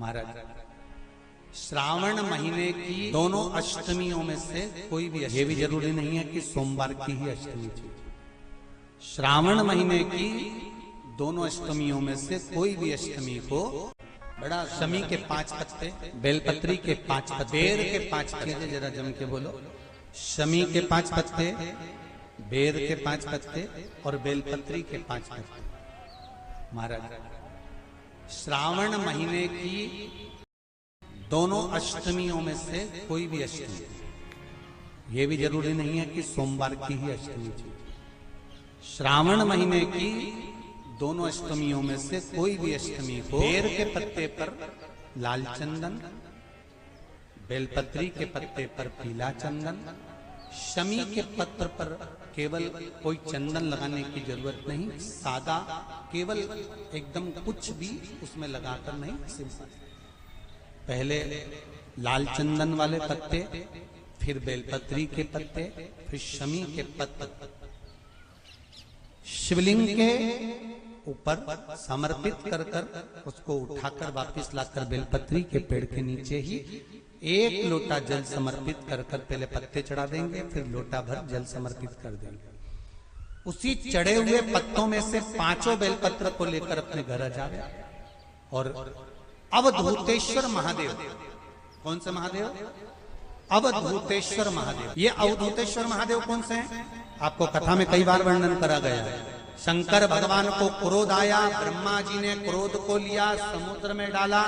महाराज, श्रावण महीने की दोनों अष्टमियों में से कोई भी, ये भी जरूरी नहीं है कि सोमवार की ही अष्टमी थी। श्रावण महीने की दोनों अष्टमियों में से कोई भी अष्टमी को बड़ा, शमी के 5 पत्ते, बेलपत्री के 5 पत्ते, बेर के 5 पत्ते, जरा जम के बोलो, शमी के 5 पत्ते, बेर के 5 पत्ते और बेलपत्री के 5 पत्ते। महाराज, श्रावण महीने की दोनों अष्टमियों में से कोई भी अष्टमी, ये भी जरूरी नहीं है कि सोमवार की ही अष्टमी थी। श्रावण महीने की दोनों अष्टमियों में से कोई भी अष्टमी को बेर के पत्ते पर लाल चंदन, बेलपत्री के पत्ते पर पीला चंदन, शमी के पत्र पर केवल कोई चंदन लगाने की जरूरत नहीं, सादा, केवल एकदम कुछ भी उसमें लगाकर नहीं, सिंपल। पहले लाल चंदन वाले पत्ते, फिर बेलपत्री के पत्ते, फिर शमी के पत्ते शिवलिंग के ऊपर समर्पित कर कर उसको उठाकर वापस लाकर बेलपत्री के पेड़ के नीचे ही 1 लोटा जल समर्पित कर कर पहले पत्ते चढ़ा देंगे, फिर लोटा भर जल समर्पित कर देंगे। उसी चढ़े हुए पत्तों में से 5 बेलपत्र को लेकर अपने घर आ जावे और अवधूतेश्वर महादेव, कौन से महादेव? अवधूतेश्वर महादेव। ये अवधूतेश्वर महादेव कौन से हैं? आपको कथा में कई बार वर्णन करा गया है। शंकर भगवान को क्रोध आया, ब्रह्मा जी ने क्रोध को लिया, समुद्र में डाला।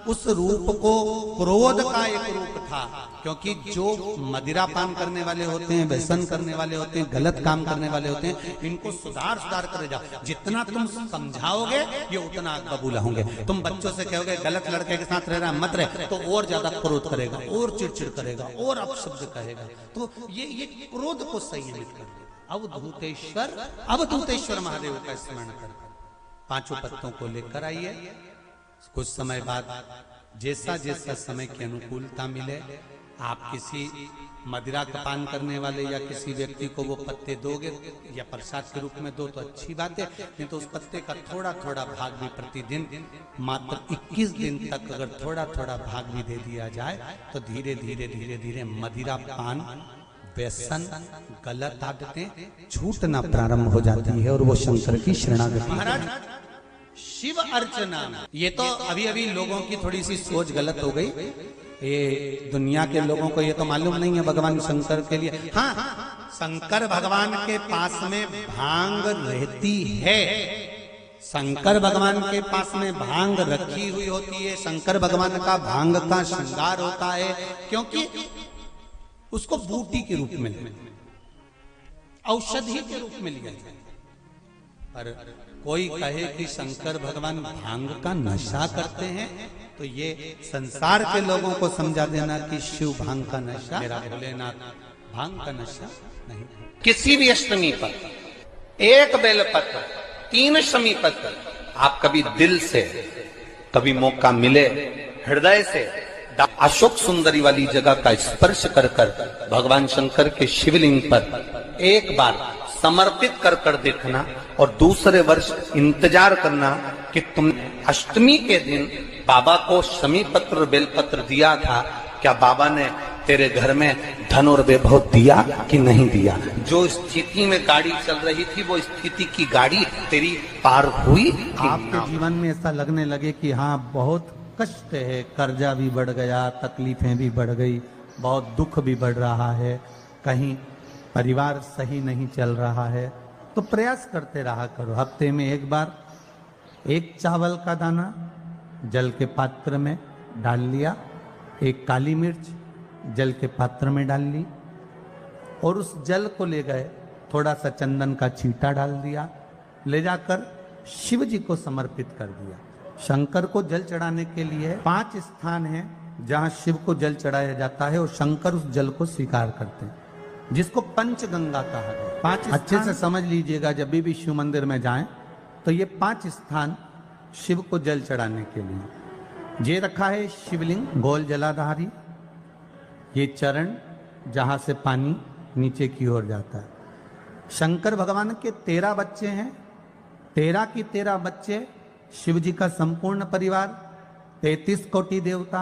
उस रूप को क्रोध का एक रूप था, क्योंकि जो मदिरा पान करने वाले होते हैं, व्यसन करने वाले होते हैं, गलत काम करने वाले होते हैं, इनको सुधार करे जाओ। जितना तुम समझाओगे ये उतना बबूला होंगे। तुम बच्चों से कहोगे गलत लड़के के साथ रह रहा मत रहे, तो और ज्यादा क्रोध करेगा, और चिड़चिड़ करेगा, और अपशब्द कहेगा। तो ये क्रोध को संयमित कर दे। अवधूतेश्वर महादेव का स्मरण कर 5 पत्तों को लेकर आइए। कुछ समय बाद जैसा जैसा समय की अनुकूलता मिले, आप किसी मदिरा का पान करने वाले या किसी व्यक्ति को वो पत्ते दोगे या प्रसाद के रूप में दो तो अच्छी बात है, नहीं तो उस पत्ते का थोड़ा थोड़ा भाग भी प्रतिदिन मात्र 21 दिन तक अगर थोड़ा थोड़ा भाग भी दे दिया जाए तो धीरे धीरे धीरे धीरे मदिरा पान, व्यसन, गलत आदतें छूटना प्रारंभ हो जाती है और वो शंकर की शरणागति। महाराज, शिव अर्चना, ये तो अभी अभी लोगों की थोड़ी सी सोच गलत हो गई। ये दुनिया के लोगों को ये तो मालूम नहीं है भगवान शंकर के लिए। हाँ, शंकर भगवान के पास में भांग रहती है, शंकर भगवान के पास में भांग रखी हुई होती है। शंकर भगवान का भांग का श्रृंगार होता है, क्योंकि उसको बूटी के रूप में, औषधि के रूप में लिया जाए। पर कोई कहे कि शंकर भगवान भांग का नशा करते हैं, तो ये संसार के लोगों को समझा देना कि शिव भांग का नशा, मेरा भोलेनाथ भांग का नशा नहीं। किसी भी अष्टमी पर 1 बेलपत्र, 3 शमी पत्र, आप कभी दिल से, कभी मौका मिले हृदय से अशोक सुंदरी वाली जगह का स्पर्श कर कर भगवान शंकर के शिवलिंग पर एक बार समर्पित कर कर देखना, और दूसरे वर्ष इंतजार करना कि तुम अष्टमी के दिन बाबा को शमी पत्र बेलपत्र दिया था, क्या बाबा ने तेरे घर में धन और वैभव दिया कि नहीं दिया? जो स्थिति में गाड़ी चल रही थी वो स्थिति की गाड़ी तेरी पार हुई? आपके जीवन में ऐसा लगने लगे कि हाँ बहुत कष्ट है, कर्जा भी बढ़ गया, तकलीफें भी बढ़ गई, बहुत दुख भी बढ़ रहा है, कहीं परिवार सही नहीं चल रहा है, तो प्रयास करते रहा करो। हफ्ते में 1 बार 1 चावल का दाना जल के पात्र में डाल लिया, 1 काली मिर्च जल के पात्र में डाल ली, और उस जल को ले गए, थोड़ा सा चंदन का छींटा डाल दिया, ले जाकर शिव जी को समर्पित कर दिया। शंकर को जल चढ़ाने के लिए 5 स्थान हैं जहां शिव को जल चढ़ाया जाता है और शंकर उस जल को स्वीकार करते हैं, जिसको पंचगंगा कहा गया। 5 अच्छे से समझ लीजिएगा, जब भी शिव मंदिर में जाएं तो ये 5 स्थान शिव को जल चढ़ाने के लिए ये रखा है। शिवलिंग गोल जलाधारी, ये चरण जहां से पानी नीचे की ओर जाता है। शंकर भगवान के 13 बच्चे हैं, 13 की 13 बच्चे शिव जी का संपूर्ण परिवार, 33 कोटि देवता,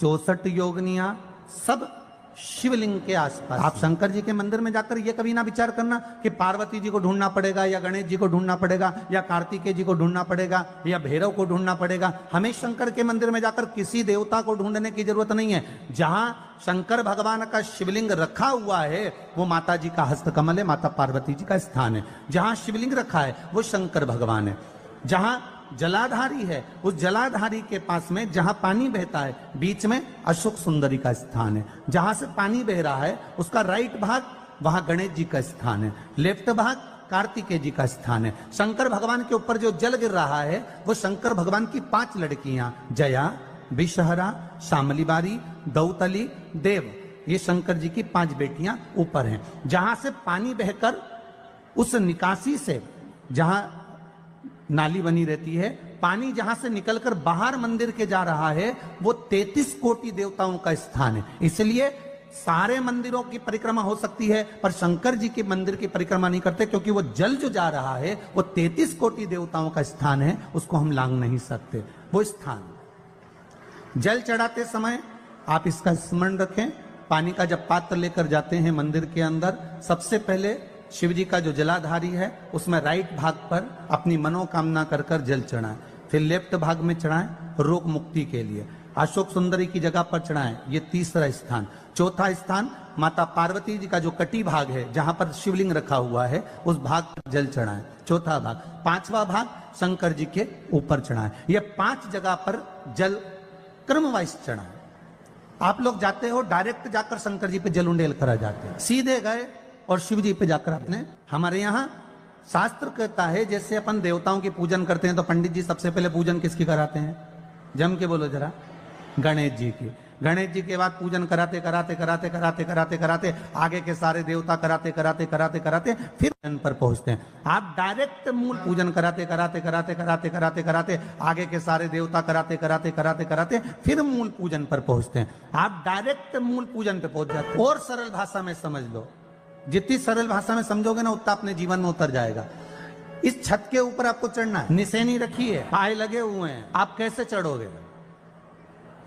64 योगनियां, सब शिवलिंग के आसपास। आप शंकर जी के मंदिर में जाकर ये कभी ना विचार करना कि पार्वती जी को ढूंढना पड़ेगा या गणेश जी को ढूंढना पड़ेगा या कार्तिकेय जी को ढूंढना पड़ेगा या भैरव को ढूंढना पड़ेगा। हमें शंकर के मंदिर में जाकर किसी देवता को ढूंढने की जरूरत नहीं है। जहां शंकर भगवान का शिवलिंग रखा हुआ है वो माता जी का हस्तकमल है, माता पार्वती जी का स्थान है। जहां शिवलिंग रखा है वो शंकर भगवान है। जहां जलाधारी है उस जलाधारी के पास में जहां पानी बहता है बीच में अशोक सुंदरी का स्थान है। जहां से पानी बह रहा है उसका राइट भाग वहां गणेश जी का स्थान है, लेफ्ट भाग कार्तिकेय जी का स्थान है। शंकर भगवान के ऊपर जो जल गिर रहा है वो शंकर भगवान की 5 लड़कियां जया, विषहरा, शामलीबारी, दौतली, देव, ये शंकर जी की 5 बेटियां ऊपर हैं। जहां से पानी बहकर उस निकासी से, जहां नाली बनी रहती है, पानी जहां से निकलकर बाहर मंदिर के जा रहा है वो 33 कोटि देवताओं का स्थान है। इसलिए सारे मंदिरों की परिक्रमा हो सकती है पर शंकर जी के मंदिर की परिक्रमा नहीं करते, क्योंकि वो जल जो जा रहा है वो 33 कोटि देवताओं का स्थान है, उसको हम लांग नहीं सकते। वो स्थान जल चढ़ाते समय आप इसका स्मरण रखें। पानी का जब पात्र लेकर जाते हैं मंदिर के अंदर, सबसे पहले शिव जी का जो जलाधारी है उसमें राइट भाग पर अपनी मनोकामना कर कर जल चढ़ाएं, फिर लेफ्ट भाग में चढ़ाएं रोग मुक्ति के लिए। अशोक सुंदरी की जगह पर चढ़ाएं, ये तीसरा स्थान। चौथा स्थान माता पार्वती जी का जो कटी भाग है जहां पर शिवलिंग रखा हुआ है उस भाग पर जल चढ़ाएं, चौथा भाग। 5वां भाग शंकर जी के ऊपर चढ़ाएं। ये 5 जगह पर जल क्रमवाइज चढ़ाएं। आप लोग जाते हो डायरेक्ट जाकर शंकर जी पे जल उंडेल करा जाते हैं, सीधे गए और शिव जी पे जाकर आपने। हमारे यहाँ शास्त्र कहता है जैसे अपन देवताओं की पूजन करते हैं तो पंडित जी सबसे पहले पूजन किसकी कराते हैं? जम के बोलो जरा, गणेश जी की। गणेश जी के बाद पूजन कराते कराते कराते कराते कराते कराते आगे के सारे देवता कराते कराते कराते कराते फिर जन पर पहुंचते हैं। आप डायरेक्ट मूल पूजन कराते कराते कराते कराते कराते कराते आगे के सारे देवता कराते कराते कराते कराते फिर मूल पूजन पर पहुंचते हैं। आप डायरेक्ट मूल पूजन पे पहुंच जाते हैं। और सरल भाषा में समझ लो, जितनी सरल भाषा में समझोगे ना उतना अपने जीवन में उतर जाएगा। इस छत के ऊपर आपको चढ़ना है, निशानी रखी है, पाए लगे हुए हैं, आप कैसे चढ़ोगे?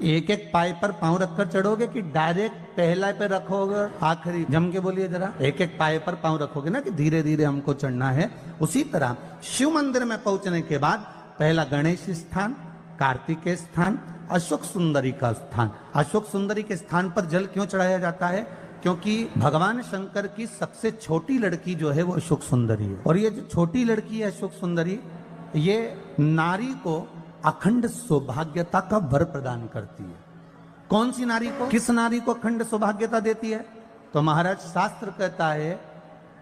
एक एक पाए पर पांव रखकर चढ़ोगे कि डायरेक्ट पहला पे रखोगे आखिरी? जम के बोलिए जरा। एक एक पाए पर पांव रखोगे ना कि धीरे धीरे हमको चढ़ना है। उसी तरह शिव मंदिर में पहुंचने के बाद पहला गणेश स्थान, कार्तिकेय स्थान, अशोक सुंदरी का स्थान। अशोक सुंदरी के स्थान पर जल क्यों चढ़ाया जाता है? क्योंकि भगवान शंकर की सबसे छोटी लड़की जो है वो अशोक सुंदरी है। और ये जो छोटी लड़की है अशोक सुंदरी, ये नारी को अखंड सौभाग्यता का वर प्रदान करती है। कौन सी नारी को? किस नारी को अखंड सौभाग्यता देती है? तो महाराज शास्त्र कहता है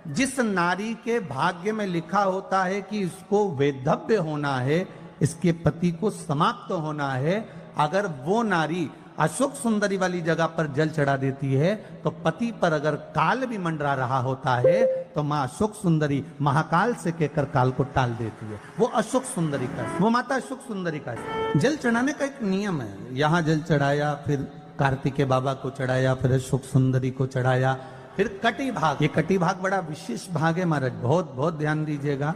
जिस नारी के भाग्य में लिखा होता है कि इसको वैधव्य होना है, इसके पति को समाप्त होना है, अगर वो नारी अशोक सुंदरी वाली जगह पर जल चढ़ा देती है तो पति पर अगर काल भी मंडरा रहा होता है तो माँ अशोक सुंदरी महाकाल से कहकर काल को टाल देती है। वो अशोक सुंदरी का, वो माता अशोक सुंदरी का जल चढ़ाने का एक नियम है। यहाँ जल चढ़ाया, फिर कार्तिकेय बाबा को चढ़ाया, फिर अशोक सुंदरी को चढ़ाया, फिर कटी भाग। ये कटी भाग बड़ा विशेष भाग है महाराज, बहुत बहुत ध्यान दीजिएगा।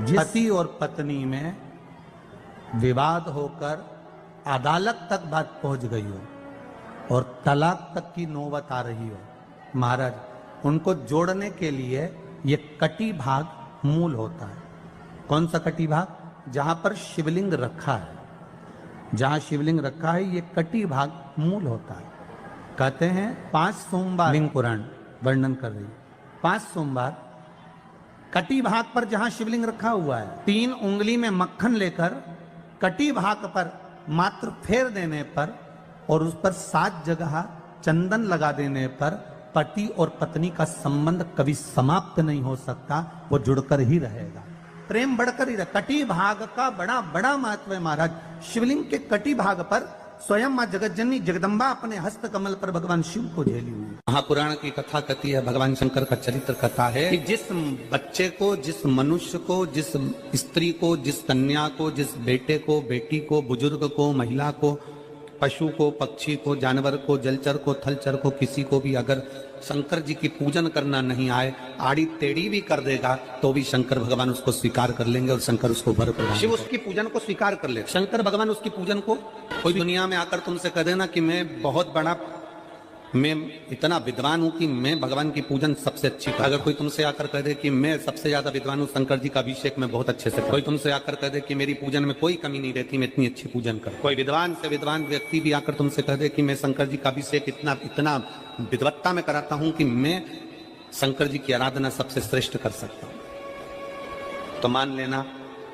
पति और पत्नी में विवाद होकर अदालत तक बात पहुंच गई हो और तलाक तक की नौबत आ रही हो, महाराज उनको जोड़ने के लिए ये कटी भाग मूल होता है। कौन सा कटी भाग? जहां पर शिवलिंग रखा है, जहां शिवलिंग रखा है ये कटी भाग मूल होता है। कहते हैं 5 सोमवार, लिंग पुराण वर्णन कर रही है, 5 सोमवार कटी भाग पर जहां शिवलिंग रखा हुआ है 3 उंगली में मक्खन लेकर कटी भाग पर मात्र फेर देने पर और उस पर 7 जगह चंदन लगा देने पर पति और पत्नी का संबंध कभी समाप्त नहीं हो सकता, वो जुड़कर ही रहेगा, प्रेम बढ़कर ही रहेगा। कटी भाग का बड़ा बड़ा महत्व है महाराज। शिवलिंग के कटी भाग पर स्वयं मां जगतजननी जगदम्बा अपने हस्त कमल पर भगवान शिव को झेली हुई। महापुराण की कथा कहती है, भगवान शंकर का चरित्र कथा है कि जिस बच्चे को, जिस मनुष्य को, जिस स्त्री को, जिस कन्या को, जिस बेटे को, बेटी को, बुजुर्ग को, महिला को पशु को, पक्षी को, जानवर को, जलचर को, थलचर को, किसी को भी अगर शंकर जी की पूजन करना नहीं आए, आड़ी टेढ़ी भी कर देगा तो भी शंकर भगवान उसको स्वीकार कर लेंगे और शंकर उसको वर प्रदान, शिव उसकी पूजन को स्वीकार कर ले। शंकर भगवान उसकी पूजन को, कोई दुनिया में आकर तुमसे कह देना कि मैं इतना विद्वान हूं कि मैं भगवान की पूजन सबसे अच्छी कर, अगर कोई तुमसे आकर कह दे कि मैं सबसे ज्यादा विद्वान हूं, शंकर जी का अभिषेक में बहुत अच्छे से, कोई तुमसे आकर कह दे कि मेरी पूजन में कोई कमी नहीं रहती, मैं इतनी अच्छी पूजन कर, कोई विद्वान से विद्वान व्यक्ति भी आकर तुमसे कह दे कि मैं शंकर जी का अभिषेक इतना विद्वत्ता में कराता हूं कि मैं शंकर जी की आराधना सबसे श्रेष्ठ कर सकता हूं, तो मान लेना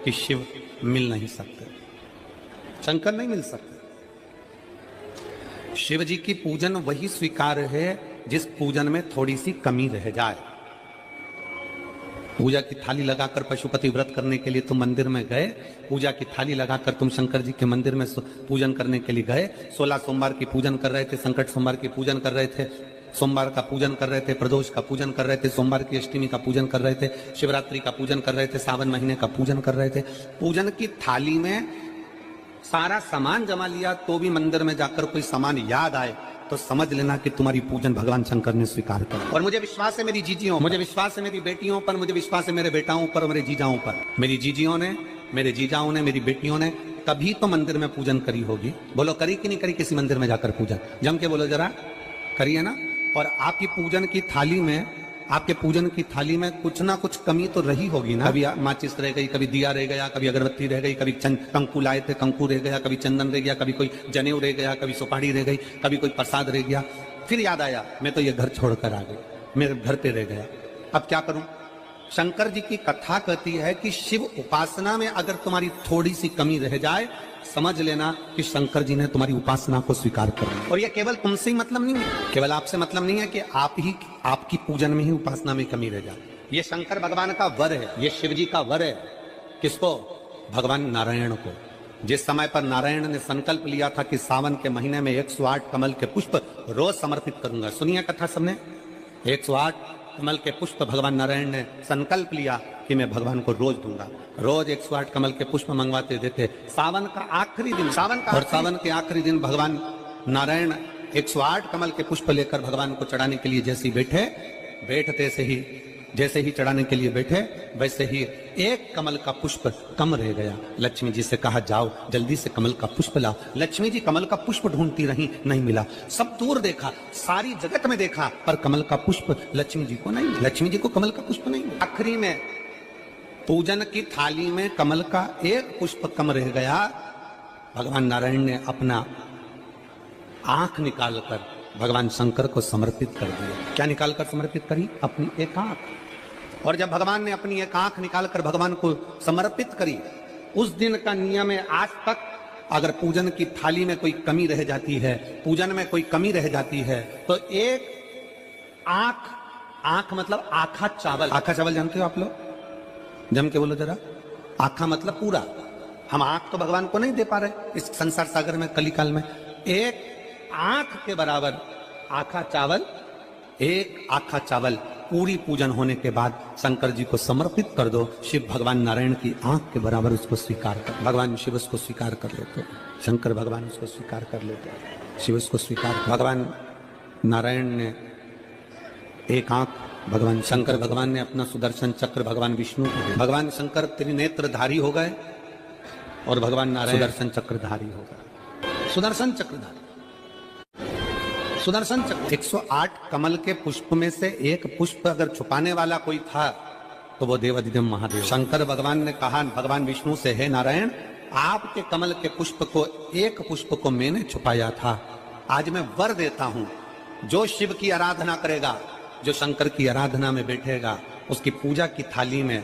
कि शिव मिल नहीं सकते, शंकर नहीं मिल सकते। शिव जी की पूजन वही स्वीकार है जिस पूजन में थोड़ी सी कमी रह जाए। पूजा की थाली लगाकर पशुपति व्रत करने के लिए तुम मंदिर में गए, पूजा की थाली लगाकर तुम शंकर जी के मंदिर में पूजन करने के लिए गए, 16 सोमवार की पूजन कर रहे थे, संकट सोमवार की पूजन कर रहे थे, सोमवार का पूजन कर रहे थे, प्रदोष का पूजन कर रहे थे, सोमवार की अष्टमी का पूजन कर रहे थे, शिवरात्रि का पूजन कर रहे थे, सावन महीने का पूजन कर रहे थे, पूजन की थाली में सारा सामान जमा लिया तो भी मंदिर में जाकर कोई सामान याद आए तो समझ लेना कि तुम्हारी पूजन भगवान शंकर ने स्वीकार कर। और मुझे विश्वास है मेरी जीजियों, मुझे विश्वास है मेरी बेटियों पर, मुझे विश्वास है मेरे बेटाओं पर, मेरे जीजाओं पर, मेरी जीजियों ने, मेरे जीजाओं ने, मेरी बेटियों ने कभी तो मंदिर में पूजन करी होगी। बोलो करी कि नहीं करी किसी मंदिर में जाकर पूजन? जम के बोलो जरा, करिए ना। और आपकी पूजन की थाली में, आपके पूजन की थाली में कुछ ना कुछ कमी तो रही होगी ना। कभी माचिस रह गई, कभी दिया रह गया, कभी अगरबत्ती रह गई, कभी कंकु लाए थे कंकु रह गया, कभी चंदन रह गया, कभी कोई जनेऊ रह गया, कभी सुपारी रह गई, कभी कोई प्रसाद रह गया। फिर याद आया मैं तो ये घर छोड़कर आ गई, मेरे घर पे रह गया, अब क्या करूं? शंकर जी की कथा कहती है कि शिव उपासना में अगर तुम्हारी थोड़ी सी कमी रह जाए, समझ लेना कि शंकर जी ने तुम्हारी उपासना को स्वीकार कर लिया। और ये केवल तुमसे ही मतलब नहीं है, केवल आपसे मतलब नहीं है कि आपकी पूजन में ही उपासना में कमी रह जाए। ये शंकर भगवान का वर है, ये शिव जी का वर है। किसको? भगवान नारायण को। जिस समय पर नारायण ने संकल्प लिया था कि सावन के महीने में 108 कमल के पुष्प रोज समर्पित करूंगा। सुनिए कथा सबने, 108 कमल के पुष्प भगवान नारायण ने संकल्प लिया कि मैं भगवान को रोज दूंगा। रोज 108 कमल के पुष्प मंगवाते देते। सावन का आखिरी दिन, सावन के आखिरी दिन भगवान नारायण 108 कमल के पुष्प लेकर भगवान को चढ़ाने के लिए जैसे ही चढ़ाने के लिए बैठे, वैसे ही एक कमल का पुष्प कम रह गया। लक्ष्मी जी से कहा जाओ जल्दी से कमल का पुष्प लाओ। लक्ष्मी जी कमल का पुष्प ढूंढती रही, नहीं मिला। सब दूर देखा, सारी जगत में देखा, पर कमल का पुष्प लक्ष्मी जी को नहीं, लक्ष्मी जी को कमल का पुष्प नहीं। आखिरी में पूजन की थाली में कमल का एक पुष्प कम रह गया। भगवान नारायण ने अपना आंख निकालकर भगवान शंकर को समर्पित कर दिया। क्या निकालकर समर्पित करी? अपनी एक आंख। और जब भगवान ने अपनी एक आंख निकालकर भगवान को समर्पित करी, उस दिन का नियम है आज तक अगर पूजन की थाली में कोई कमी रह जाती है, पूजन में कोई कमी रह जाती है, तो एक आंख मतलब आखा चावल। आखा चावल जानते हो आप लोग? जम के बोलो जरा। आखा मतलब पूरा। हम आंख तो भगवान को नहीं दे पा रहे इस संसार सागर में, कलिकाल में। एक आंख के बराबर आखा चावल, एक आखा चावल पूरी पूजन होने के बाद शंकर जी को समर्पित कर दो। शिव भगवान नारायण की आंख के बराबर उसको स्वीकार कर, भगवान शिव उसको स्वीकार कर लेते, शंकर भगवान उसको स्वीकार कर लेते, शिव उसको स्वीकार। भगवान नारायण ने एक आंख, भगवान शंकर भगवान ने अपना सुदर्शन चक्र भगवान विष्णु को, भगवान शंकर त्रिनेत्रधारी हो गए और भगवान नारायण सुदर्शन चक्रधारी हो गए। सुदर्शन चक्रधारी, सुदर्शन चक्र। 108 कमल के पुष्प में से एक पुष्प अगर छुपाने वाला कोई था तो वो देवाधिदेव महादेव शंकर भगवान ने कहा भगवान विष्णु से, हे नारायण, आपके कमल के पुष्प को, एक पुष्प को मैंने छुपाया था। आज मैं वर देता हूं, जो शिव की आराधना करेगा, जो शंकर की आराधना में बैठेगा, उसकी पूजा की थाली में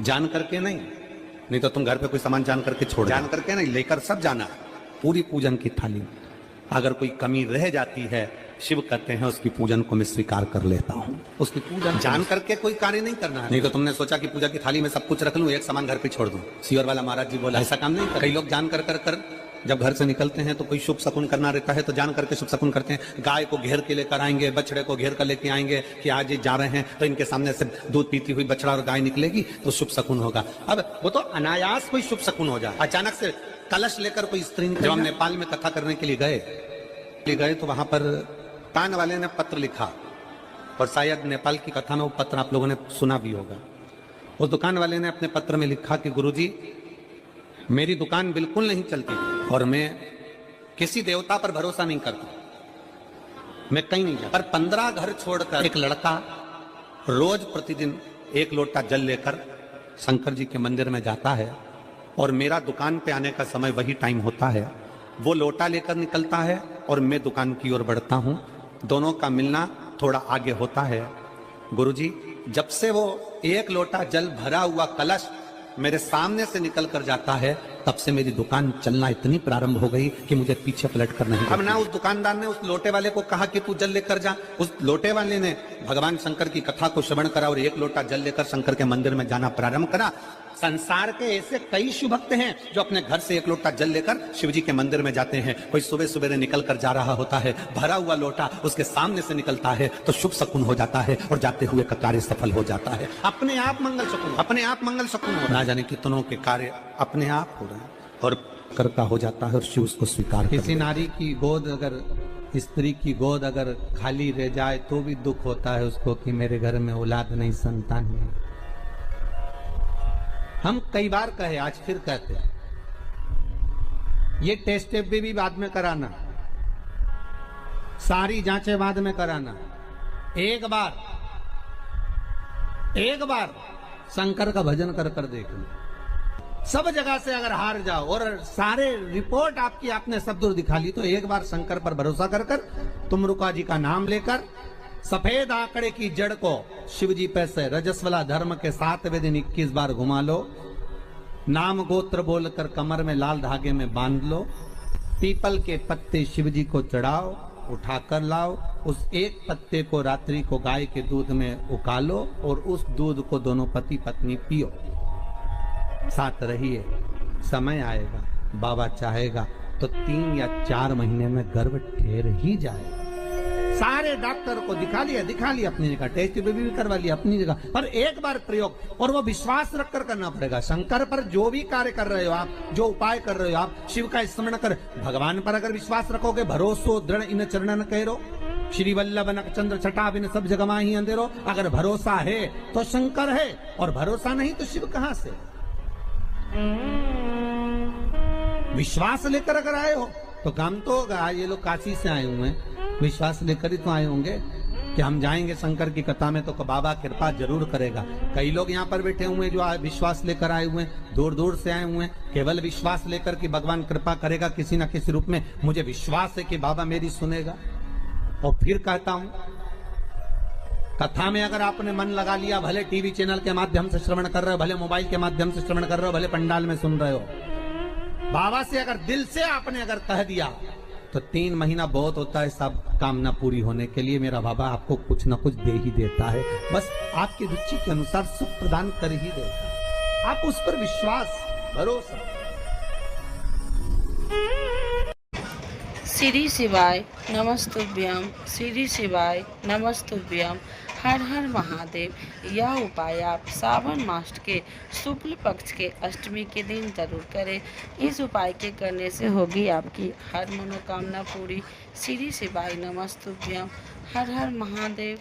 जान करके नहीं तो तुम घर पे कोई सामान जान करके छोड़, जान करके नहीं, लेकर सब जाना। पूरी पूजन की थाली में अगर कोई कमी रह जाती है, शिव कहते हैं उसकी पूजन को मैं स्वीकार कर लेता हूं। उसकी पूजन जान करके कोई कार्य नहीं करना है। नहीं तो तुमने सोचा कि पूजा की थाली में सब कुछ रख लूं, एक सामान घर पे छोड़ दूं। सीवर वाला महाराज जी बोला ऐसा काम नहीं कर। कई लोग जान कर जब घर से निकलते हैं तो कोई शुभ शकुन करना रहता है तो जान करके शुभ शकुन करते हैं। गाय को घेर के लेकर आएंगे, बछड़े को घेर कर लेके आएंगे कि आज ये जा रहे हैं तो इनके सामने से दूध पीती हुई बछड़ा और गाय निकलेगी तो शुभ शकुन होगा। अब वो तो अनायास कोई शुभ शकुन हो जाए, अचानक से कलश लेकर कोई स्त्री जब हम नेपाल में कथा करने के लिए गए तो वहां पर दुकान वाले ने पत्र लिखा, और शायद नेपाल की कथा में वो पत्र आप लोगों ने सुना भी होगा। उस दुकान वाले ने अपने पत्र में लिखा कि गुरुजी, मेरी दुकान बिल्कुल नहीं चलती और मैं किसी देवता पर भरोसा नहीं करता, मैं कहीं नहीं जाता, पर 15 घर छोड़कर एक लड़का रोज प्रतिदिन 1 लोटा जल लेकर शंकर जी के मंदिर में जाता है, और मेरा दुकान पे आने का समय वही टाइम होता है। वो लोटा लेकर निकलता है और मैं दुकान की ओर बढ़ता हूँ, दोनों का मिलना थोड़ा आगे होता है। गुरुजी, जब से वो 1 लोटा जल भरा हुआ कलश मेरे सामने से निकल कर जाता है, तब से मेरी दुकान चलना इतनी प्रारंभ हो गई कि मुझे पीछे पलट कर नहीं। अब ना उस दुकानदार ने उस लोटे वाले को कहा कि तू जल लेकर जा, उस लोटे वाले ने भगवान शंकर की कथा को श्रवण करा और 1 लोटा जल लेकर शंकर के मंदिर में जाना प्रारंभ करा। संसार के ऐसे कई शिव भक्त हैं जो अपने घर से 1 लोटा जल लेकर शिव जी के मंदिर में जाते हैं। कोई सुबह सवेरे निकल कर जा रहा होता है, भरा हुआ लोटा उसके सामने से निकलता है तो शुभ शकुन हो जाता है और जाते हुए का कार्य सफल हो जाता है। अपने आप मंगल शकुन हो, ना जाने कितनों के कार्य अपने आप हो रहे हैं और करता हो जाता है और शिव उसको स्वीकार। किसी नारी की गोद अगर, स्त्री की गोद अगर खाली रह जाए तो भी दुख होता है उसको कि मेरे घर में औलाद नहीं, संतान नहीं। हम कई बार कहे, आज फिर कहते हैं, ये टेस्ट भी बाद में कराना, सारी जांचें बाद में कराना। एक बार शंकर का भजन कर कर देख लो। सब जगह से अगर हार जाओ और सारे रिपोर्ट आपने सब दूर दिखा ली, तो एक बार शंकर पर भरोसा कर कर तुमरुका जी का नाम लेकर सफेद आंकड़े की जड़ को शिव जी पे से रजस्वला धर्म के 7वें दिन 21 बार घुमा लो, नाम गोत्र बोलकर कमर में लाल धागे में बांध लो, पीपल के पत्ते शिव जी को चढ़ाओ, उठाकर लाओ, उस एक पत्ते को रात्रि को गाय के दूध में उकालो और उस दूध को दोनों पति पत्नी पियो, साथ रहिए। समय आएगा, बाबा चाहेगा तो 3 या 4 महीने में गर्भ ठहर ही जाएगा। सारे डॉक्टर को दिखा लिया अपनी जगह, टेस्ट भी करवा लिया अपनी जगह, पर एक बार प्रयोग, और वो विश्वास रखकर करना पड़ेगा। शंकर पर जो भी कार्य कर रहे हो आप, जो उपाय कर रहे हो आप, शिव का स्मरण कर, भगवान पर अगर विश्वास रखोगे, भरोसो दृढ़ इन चरणन कहो, श्री वल्लभ नखचंद्र छटा बिन सब जगमा ही अंधेरो। अगर भरोसा है तो शंकर है, और भरोसा नहीं तो शिव कहां से। विश्वास लेकर अगर आए हो तो काम तो होगा। ये लोग काशी से आए हुए हैं, विश्वास लेकर ही तो आए होंगे कि हम जाएंगे शंकर की कथा में तो बाबा कृपा जरूर करेगा। कई लोग यहाँ पर बैठे हुए हैं जो विश्वास लेकर आए हुए हैं, दूर दूर से आए हुए हैं, केवल विश्वास लेकर कि भगवान कृपा करेगा किसी ना किसी रूप में, मुझे विश्वास है कि बाबा मेरी सुनेगा। और फिर कहता हूं, कथा में अगर आपने मन लगा लिया, भले टीवी चैनल के माध्यम से श्रवण कर रहे हो, भले मोबाइल के माध्यम से श्रवण कर रहे हो, भले पंडाल में सुन रहे हो, बाबा से अगर दिल से आपने अगर कह दिया तो 3 महीना बहुत होता है सब कामना पूरी होने के लिए। मेरा बाबा आपको कुछ ना कुछ दे ही देता है, बस आपकी रुचि के अनुसार सुख प्रदान कर ही देता है। आप उस पर विश्वास, भरोसा। श्री शिवाय नमस्तुभ्यम, श्री शिवाय नमस्तुभ्यम। हर हर महादेव। यह उपाय आप सावन मास के शुक्ल पक्ष के अष्टमी के दिन जरूर करें। इस उपाय के करने से होगी आपकी हर मनोकामना पूरी। श्री शिवाय नमस्तुभ्यम। हर हर महादेव।